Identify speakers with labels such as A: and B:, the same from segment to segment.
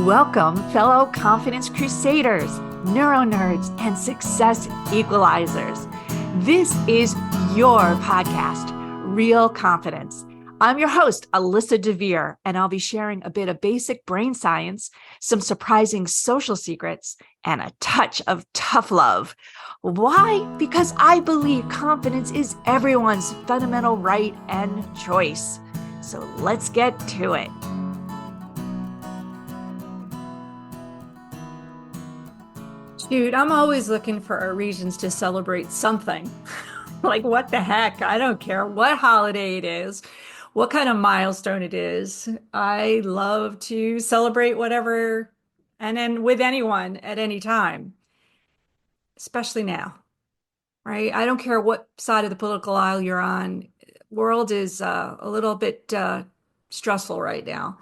A: Welcome, fellow confidence crusaders, neuro nerds, and success equalizers. This is your podcast, Real Confidence. I'm your host, Alyssa DeVere, and I'll be sharing a bit of basic brain science, some surprising social secrets, and a touch of tough love. Why? Because I believe confidence is everyone's fundamental right and choice. So let's get to it. Dude, I'm always looking for reasons to celebrate something. Like, what the heck? I don't care what holiday it is, what kind of milestone it is. I love to celebrate whatever and then with anyone at any time, especially now, right? I don't care what side of the political aisle you're on. World is a little bit stressful right now.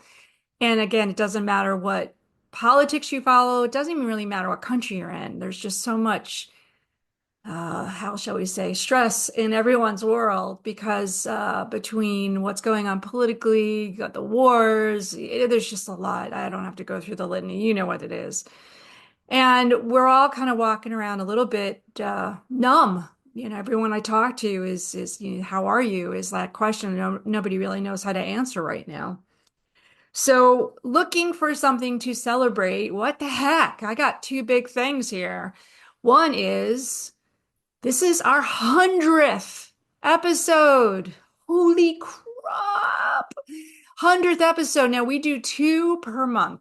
A: And again, it doesn't matter what politics you follow. It doesn't even really matter what country you're in. There's just so much how shall we say, stress in everyone's world because between what's going on politically, you got the wars, there's just a lot. I don't have to go through the litany. You know what it is. And we're all kind of walking around a little bit numb. You know, everyone I talk to is you know, how are you? Is that question nobody really knows how to answer right now. So looking for something to celebrate, what the heck? I got two big things here. One is this is our 100th episode. Holy crap. 100th episode. Now we do two per month,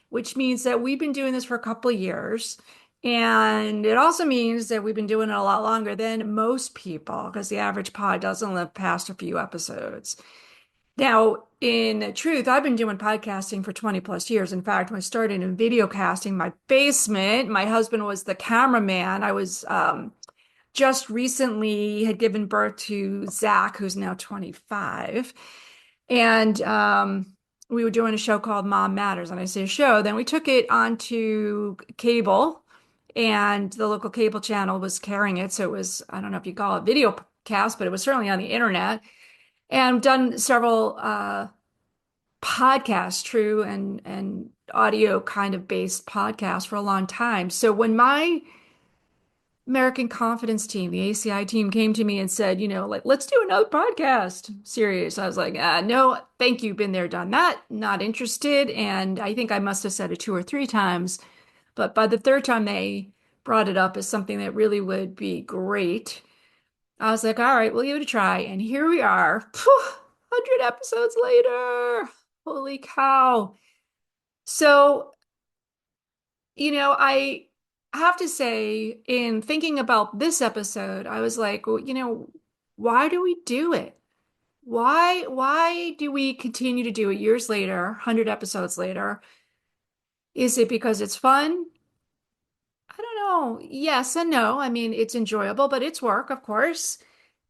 A: which means that we've been doing this for a couple of years. And it also means that we've been doing it a lot longer than most people because the average pod doesn't live past a few episodes. Now, in truth, I've been doing podcasting for 20 plus years. In fact, when I started in video casting, my basement, my husband was the cameraman. I was just recently had given birth to Zach, who's now 25. And we were doing a show called Mom Matters. And I say show, then we took it onto cable, and the local cable channel was carrying it. So it was, I don't know if you call it video cast, but it was certainly on the internet. And done several podcasts, true and audio kind of based podcasts for a long time. So when my American Confidence team, the ACI team, came to me and said, you know, like, let's do another podcast series. I was like, no, thank you. Been there, done that. Not interested. And I think I must have said it two or three times. But by the third time they brought it up as something that really would be great, I was like, all right, we'll give it a try. And here we are, 100 episodes later. Holy cow. So, you know, I have to say, in thinking about this episode, I was like, well, you know, why do we do it? Why do we continue to do it years later, 100 episodes later? Is it because it's fun? I don't know. Yes and no. I mean, it's enjoyable, but it's work, of course.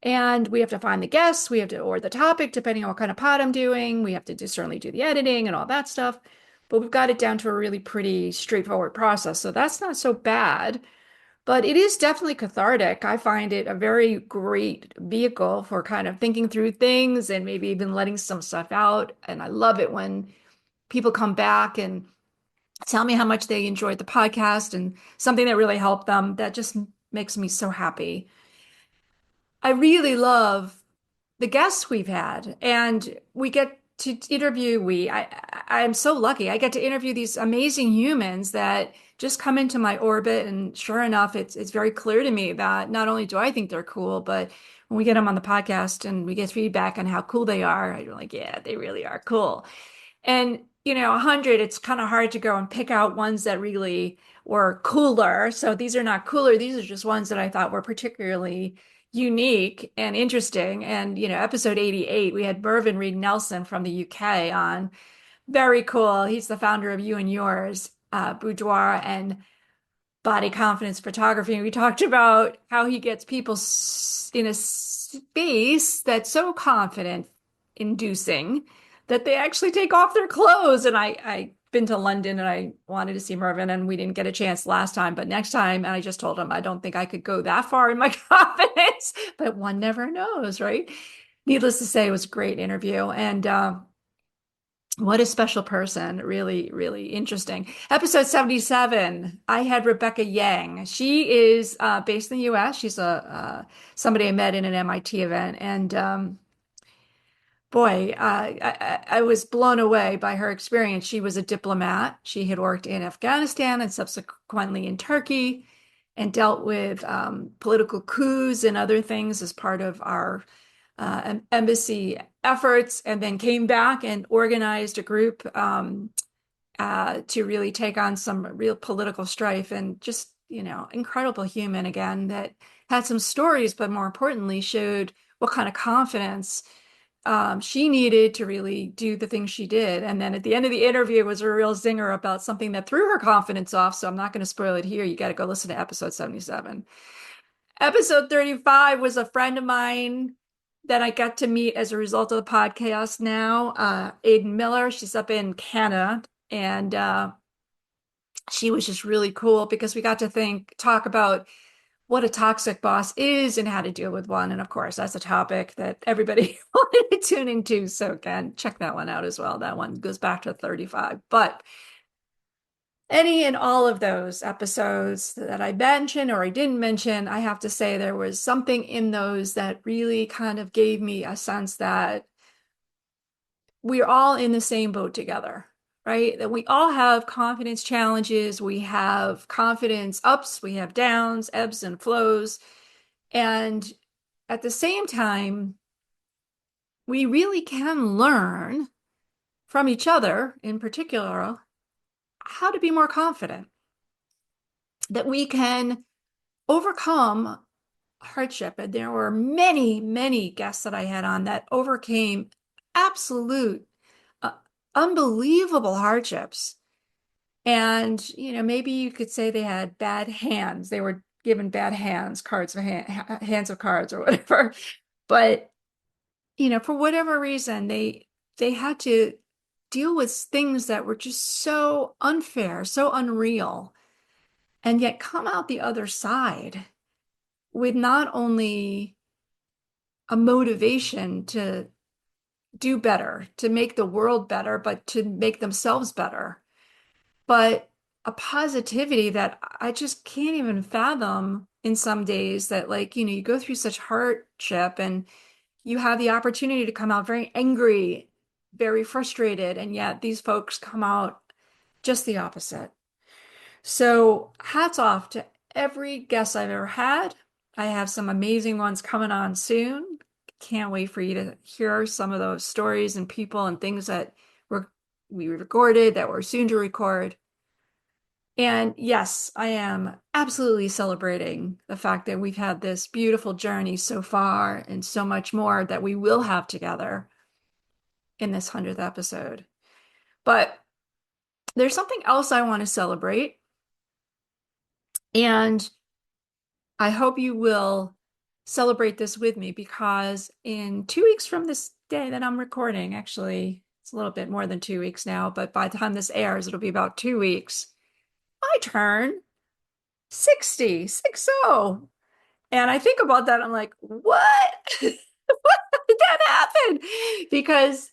A: And we have to find the guests, we have to, or the topic, depending on what kind of pod I'm doing. We have to certainly do the editing and all that stuff. But we've got it down to a really pretty straightforward process. So that's not so bad. But it is definitely cathartic. I find it a very great vehicle for kind of thinking through things and maybe even letting some stuff out. And I love it when people come back and tell me how much they enjoyed the podcast and something that really helped them. That just makes me so happy. I really love the guests we've had, and we get to interview. I'm so lucky. I get to interview these amazing humans that just come into my orbit, and sure enough, it's very clear to me that not only do I think they're cool, but when we get them on the podcast and we get feedback on how cool they are, I'm like, yeah, they really are cool. And you know, 100, it's kind of hard to go and pick out ones that really were cooler. So these are not cooler. These are just ones that I thought were particularly unique and interesting. And, you know, episode 88, we had Mervyn Reed Nelson from the UK on. Very cool. He's the founder of You and Yours, Boudoir and Body Confidence Photography. And we talked about how he gets people in a space that's so confident inducing that they actually take off their clothes. And I been to London and I wanted to see Mervyn and we didn't get a chance last time, but next time, and I just told him I don't think I could go that far in my confidence, but one never knows, right? Needless to say, it was a great interview. And What a special person. Really, really interesting. Episode 77, I had Rebecca Yang. She is based in the US. She's somebody I met in an MIT event. And boy, I was blown away by her experience. She was a diplomat. She had worked in Afghanistan and subsequently in Turkey and dealt with political coups and other things as part of our embassy efforts, and then came back and organized a group to really take on some real political strife and just, incredible human again that had some stories, but more importantly, showed what kind of confidence she needed to really do the things she did. And then at the end of the interview was a real zinger about something that threw her confidence off. So I'm not going to spoil it here. You got to go listen to episode 77. Episode 35 was a friend of mine that I got to meet as a result of the podcast now, Aiden Miller. She's up in Canada. And she was just really cool because we got to talk about what a toxic boss is and how to deal with one. And of course, that's a topic that everybody wanted to tune into. So again, check that one out as well. That one goes back to 35. But any and all of those episodes that I mentioned or I didn't mention, I have to say there was something in those that really kind of gave me a sense that we're all in the same boat together, right? That we all have confidence challenges, we have confidence ups, we have downs, ebbs and flows. And at the same time, we really can learn from each other, in particular, how to be more confident, that we can overcome hardship. And there were many, many guests that I had on that overcame absolute, uh, unbelievable hardships. And, maybe you could say they had bad hands. They were given bad hands, hands of cards or whatever. But, for whatever reason, they had to deal with things that were just so unfair, so unreal, and yet come out the other side with not only a motivation to do better, to make the world better, but to make themselves better. But a positivity that I just can't even fathom in some days that, like, you go through such hardship and you have the opportunity to come out very angry, very frustrated, and yet these folks come out just the opposite. So hats off to every guest I've ever had. I have some amazing ones coming on soon. Can't wait for you to hear some of those stories and people and things that were we recorded that we're soon to record. And yes, I am absolutely celebrating the fact that we've had this beautiful journey so far and so much more that we will have together in this 100th episode. But there's something else I want to celebrate. And I hope you will celebrate this with me because in 2 weeks from this day that I'm recording, actually, it's a little bit more than 2 weeks now, but by the time this airs, it'll be about 2 weeks. I turn 60, 60. And I think about that, I'm like, what? What did that happen? Because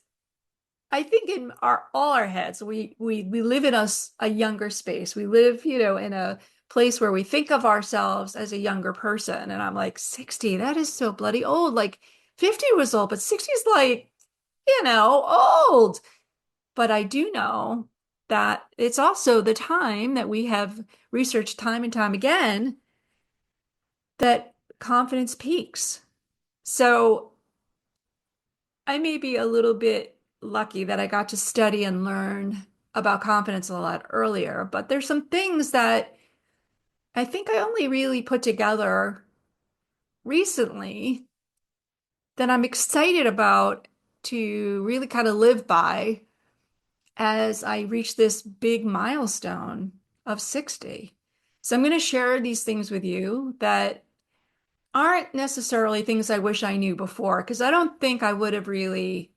A: I think in all our heads, we live in a younger space. We live, in a place where we think of ourselves as a younger person. And I'm like, 60, that is so bloody old. Like 50 was old, but 60 is like, old. But I do know that it's also the time that we have researched time and time again that confidence peaks. So I may be a little bit lucky that I got to study and learn about confidence a lot earlier, but there's some things that I think I only really put together recently that I'm excited about to really kind of live by as I reach this big milestone of 60. So I'm going to share these things with you that aren't necessarily things I wish I knew before, because I don't think I would have really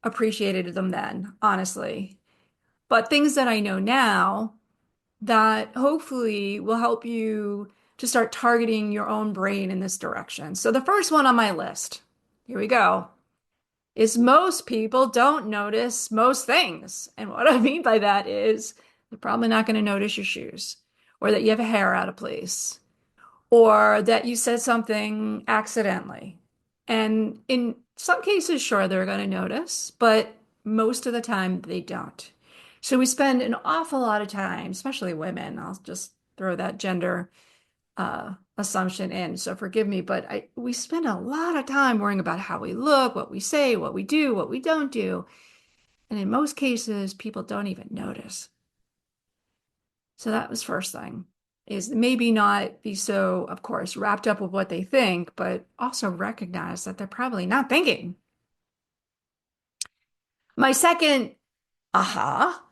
A: appreciated them then, honestly. But things that I know now that hopefully will help you to start targeting your own brain in this direction. So the first one on my list, here we go. is most people don't notice most things. And what I mean by that is they're probably not going to notice your shoes or that you have a hair out of place or that you said something accidentally. And in some cases, sure, they're going to notice, but most of the time they don't. So we spend an awful lot of time, especially women, I'll just throw that gender assumption in. So forgive me, but we spend a lot of time worrying about how we look, what we say, what we do, what we don't do. And in most cases, people don't even notice. So that was first thing is maybe not be so, of course, wrapped up with what they think, but also recognize that they're probably not thinking. My second aha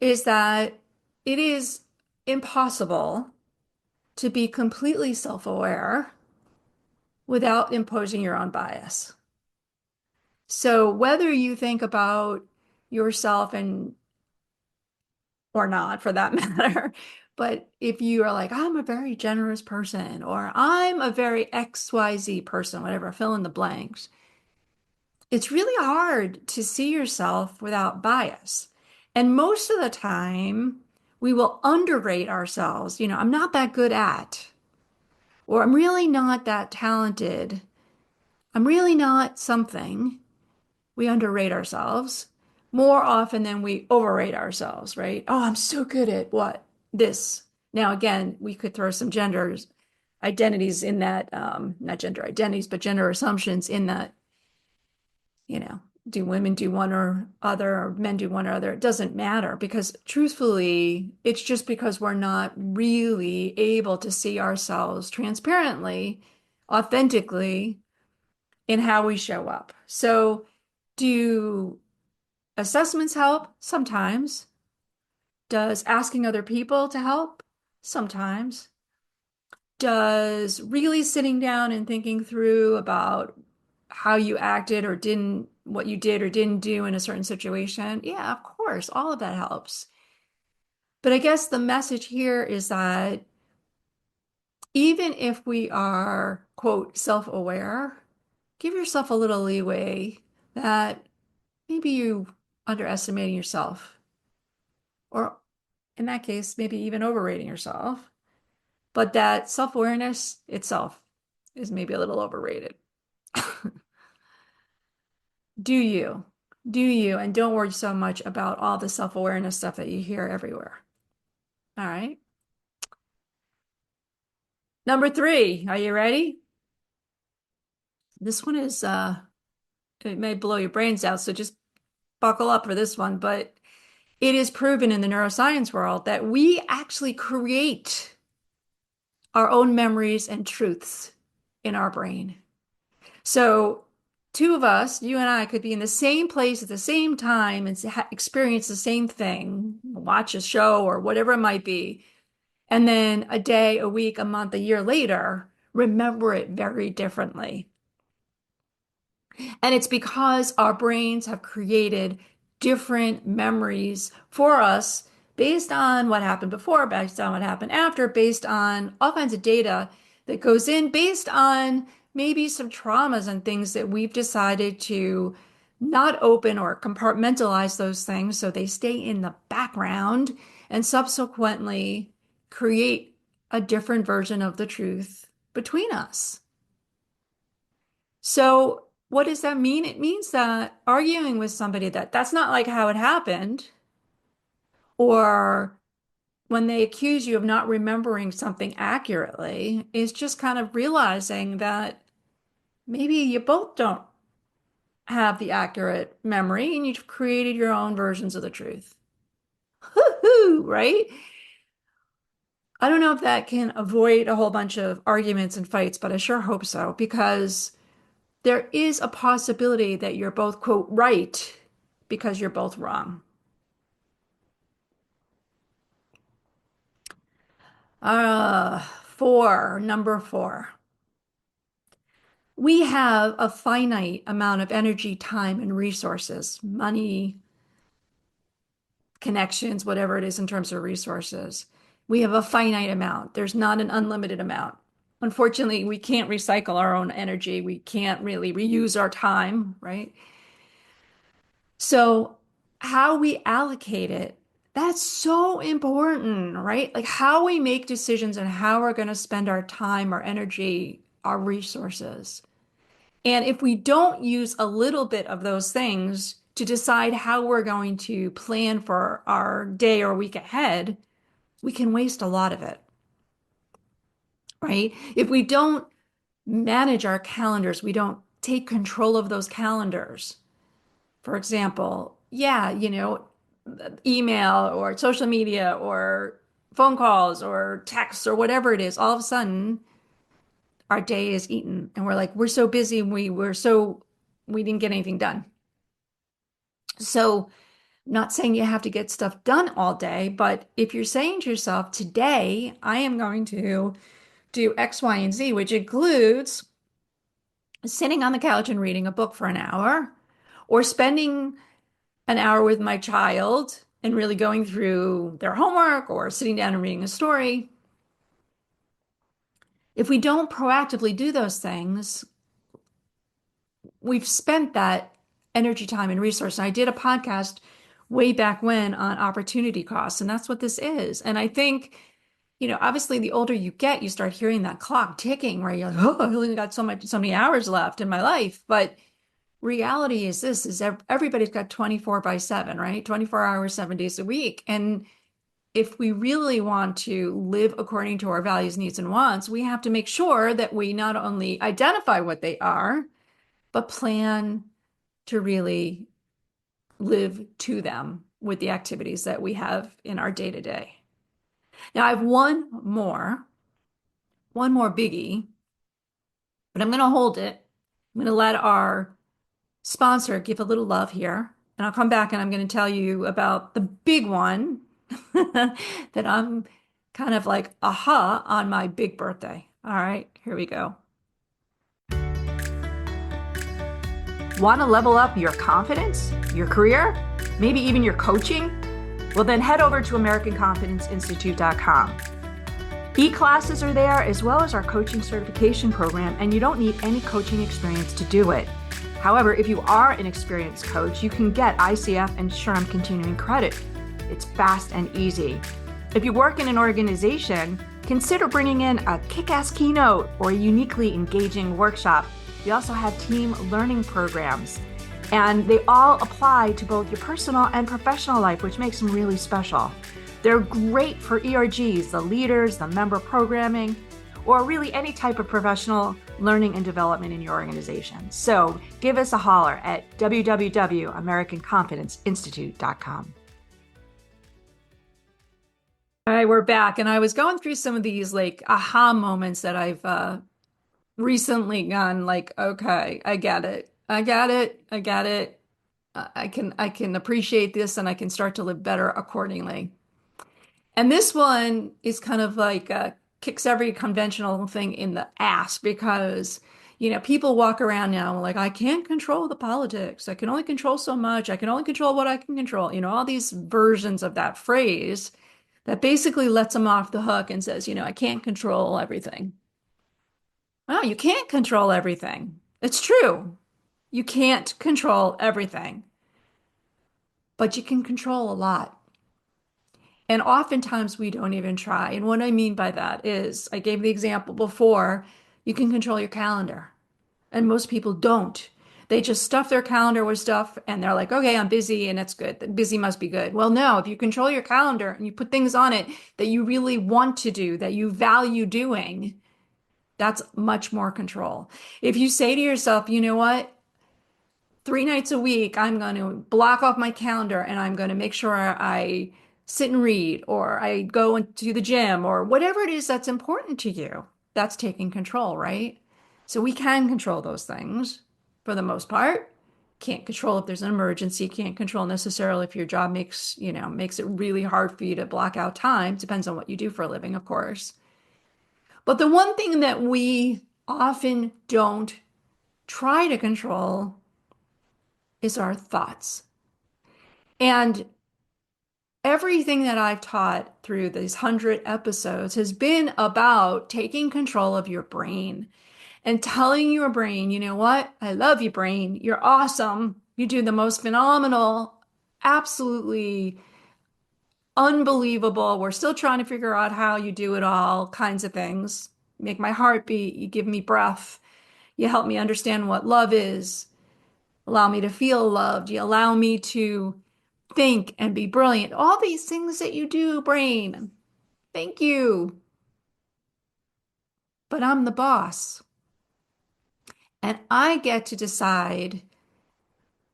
A: is that it is impossible to be completely self-aware without imposing your own bias. So whether you think about yourself and or not for that matter, but if you are like, I'm a very generous person, or I'm a very XYZ person, whatever, fill in the blanks, it's really hard to see yourself without bias. And most of the time, we will underrate ourselves. I'm not that good at, or I'm really not that talented. I'm really not something. We underrate ourselves more often than we overrate ourselves, right? Oh, I'm so good at what? This. Now, again, we could throw some genders identities in that, not gender identities, but gender assumptions in that, you know, do women do one or other, or men do one or other? It doesn't matter because truthfully, it's just because we're not really able to see ourselves transparently, authentically in how we show up. So, do assessments help? Sometimes. Does asking other people to help? Sometimes. Does really sitting down and thinking through about how you acted or didn't, what you did or didn't do in a certain situation? Yeah, of course, all of that helps. But I guess the message here is that even if we are, quote, self-aware, give yourself a little leeway that maybe you underestimating yourself, or in that case, maybe even overrating yourself. But that self-awareness itself is maybe a little overrated. Do you? Do you? And don't worry so much about all the self-awareness stuff that you hear everywhere. All right. Number three, are you ready? This one is it may blow your brains out, so just buckle up for this one, but it is proven in the neuroscience world that we actually create our own memories and truths in our brain. So, two of us, you and I, could be in the same place at the same time and experience the same thing, watch a show or whatever it might be. And then a day, a week, a month, a year later, remember it very differently. And it's because our brains have created different memories for us based on what happened before, based on what happened after, based on all kinds of data that goes in, based on maybe some traumas and things that we've decided to not open or compartmentalize those things so they stay in the background and subsequently create a different version of the truth between us. So, what does that mean? It means that arguing with somebody that's not like how it happened, or when they accuse you of not remembering something accurately, is just kind of realizing that maybe you both don't have the accurate memory and you've created your own versions of the truth. Hoo-hoo, right? I don't know if that can avoid a whole bunch of arguments and fights, but I sure hope so, because there is a possibility that you're both, quote, right because you're both wrong. Number four. We have a finite amount of energy, time, and resources, money, connections, whatever it is in terms of resources. We have a finite amount. There's not an unlimited amount. Unfortunately, we can't recycle our own energy. We can't really reuse our time, right? So, how we allocate it, that's so important, right? Like how we make decisions and how we're going to spend our time, our energy, our resources. And if we don't use a little bit of those things to decide how we're going to plan for our day or week ahead, we can waste a lot of it, right? If we don't manage our calendars, we don't take control of those calendars. For example, yeah, email or social media or phone calls or texts or whatever it is, all of a sudden our day is eaten and we're like, we're so busy and we didn't get anything done. So, not saying you have to get stuff done all day, but if you're saying to yourself, today I am going to do X, Y, and Z, which includes sitting on the couch and reading a book for an hour, or spending an hour with my child and really going through their homework, or sitting down and reading a story. If we don't proactively do those things, we've spent that energy, time, and resource. And I did a podcast way back when on opportunity costs, and that's what this is. And I think, obviously the older you get, you start hearing that clock ticking where you're like, oh, I only got so many hours left in my life. But reality is this is everybody's got 24 by 7, right? 24 hours, 7 days a week. And if we really want to live according to our values, needs, and wants, we have to make sure that we not only identify what they are, but plan to really live to them with the activities that we have in our day to day. Now, I have one more biggie, but I'm going to hold it. I'm going to let our sponsor give a little love here, and I'll come back and I'm going to tell you about the big one that I'm kind of like, aha, on my big birthday. All right, here we go. Want to level up your confidence, your career, maybe even your coaching? Well, then head over to AmericanConfidenceInstitute.com. E-classes are there, as well as our coaching certification program, and you don't need any coaching experience to do it. However, if you are an experienced coach, you can get ICF and SHRM continuing credit. It's fast and easy. If you work in an organization, consider bringing in a kick-ass keynote or a uniquely engaging workshop. We also have team learning programs, and they all apply to both your personal and professional life, which makes them really special. They're great for ERGs, the leaders, the member programming, or really any type of professional learning and development in your organization. So give us a holler at www.americanconfidenceinstitute.com. All right, we're back. And I was going through some of these like aha moments that I've recently gone like, okay, I get it. I get it. I get it. I can appreciate this and I can start to live better accordingly. And this one is kind of like kicks every conventional thing in the ass because, people walk around now like, I can't control the politics. I can only control so much. I can only control what I can control. All these versions of that phrase that basically lets them off the hook and says, I can't control everything. Oh, you can't control everything. It's true. You can't control everything, but you can control a lot. And oftentimes we don't even try. And what I mean by that is, I gave the example before, you can control your calendar. And most people don't. They just stuff their calendar with stuff and they're like, okay, I'm busy and it's good. Busy must be good. Well, no, if you control your calendar and you put things on it that you really want to do, that you value doing, that's much more control. If you say to yourself, you know what? 3 nights a week, I'm going to block off my calendar and I'm going to make sure I sit and read, or I go into the gym, or whatever it is that's important to you. That's taking control, right? So we can control those things for the most part. Can't control if there's an emergency, can't control necessarily if your job makes it really hard for you to block out time. Depends on what you do for a living, of course. But the one thing that we often don't try to control is our thoughts. And everything that I've taught through these 100 episodes has been about taking control of your brain and telling your brain, you know what? I love you, brain. You're awesome. You do the most phenomenal, absolutely unbelievable. We're still trying to figure out how you do it all kinds of things. You make my heart beat. You give me breath. You help me understand what love is. Allow me to feel loved. You allow me to think and be brilliant. All these things that you do, brain. Thank you. But I'm the boss. And I get to decide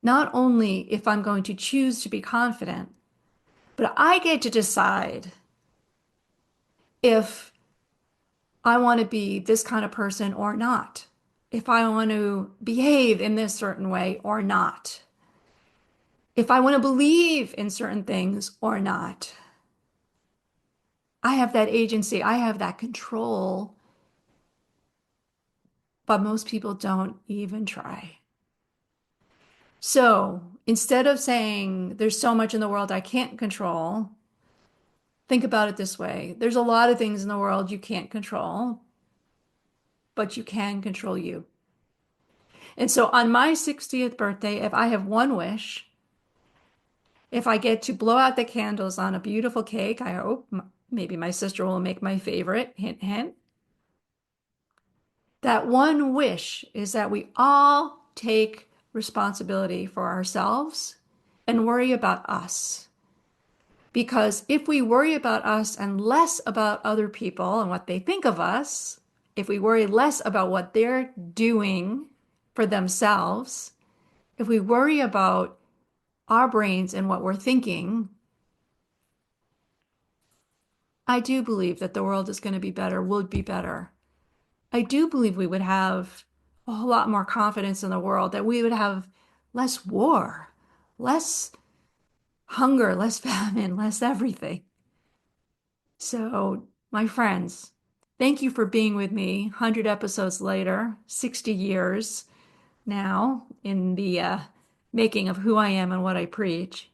A: not only if I'm going to choose to be confident, but I get to decide if I want to be this kind of person or not, if I want to behave in this certain way or not, if I want to believe in certain things or not. I have that agency, I have that control, but most people don't even try. So instead of saying there's so much in the world I can't control, think about it this way. There's a lot of things in the world you can't control, but you can control you. And so on my 60th birthday, if I have one wish, if I get to blow out the candles on a beautiful cake, I hope maybe my sister will make my favorite, hint, hint. That one wish is that we all take responsibility for ourselves and worry about us. Because if we worry about us and less about other people and what they think of us, if we worry less about what they're doing for themselves, if we worry about our brains and what we're thinking, I do believe that the world is going to be better, would be better. I do believe we would have a whole lot more confidence in the world, that we would have less war, less hunger, less famine, less everything. So, my friends, thank you for being with me 100 episodes later, 60 years now in the making of who I am and what I preach.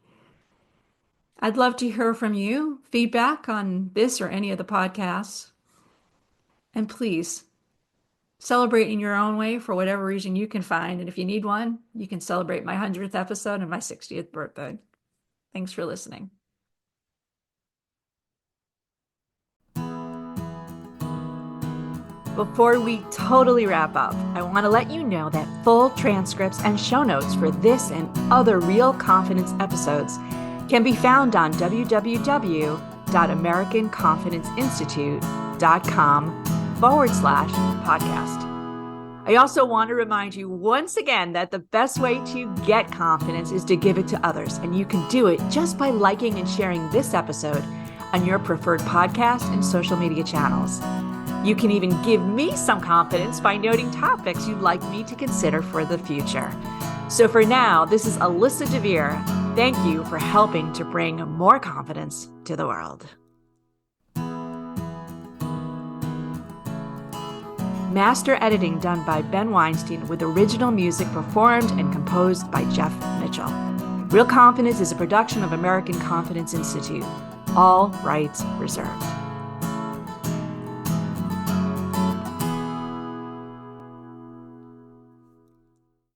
A: I'd love to hear from you, feedback on this or any of the podcasts. And please celebrate in your own way for whatever reason you can find. And if you need one, you can celebrate my 100th episode and my 60th birthday. Thanks for listening. Before we totally wrap up, I want to let you know that full transcripts and show notes for this and other Real Confidence episodes can be found on www.americanconfidenceinstitute.com/podcast. I also want to remind you once again that the best way to get confidence is to give it to others, and you can do it just by liking and sharing this episode on your preferred podcast and social media channels. You can even give me some confidence by noting topics you'd like me to consider for the future. So for now, this is Alyssa DeVere. Thank you for helping to bring more confidence to the world. Master editing done by Ben Weinstein with original music performed and composed by Jeff Mitchell. Real Confidence is a production of American Confidence Institute. All rights reserved.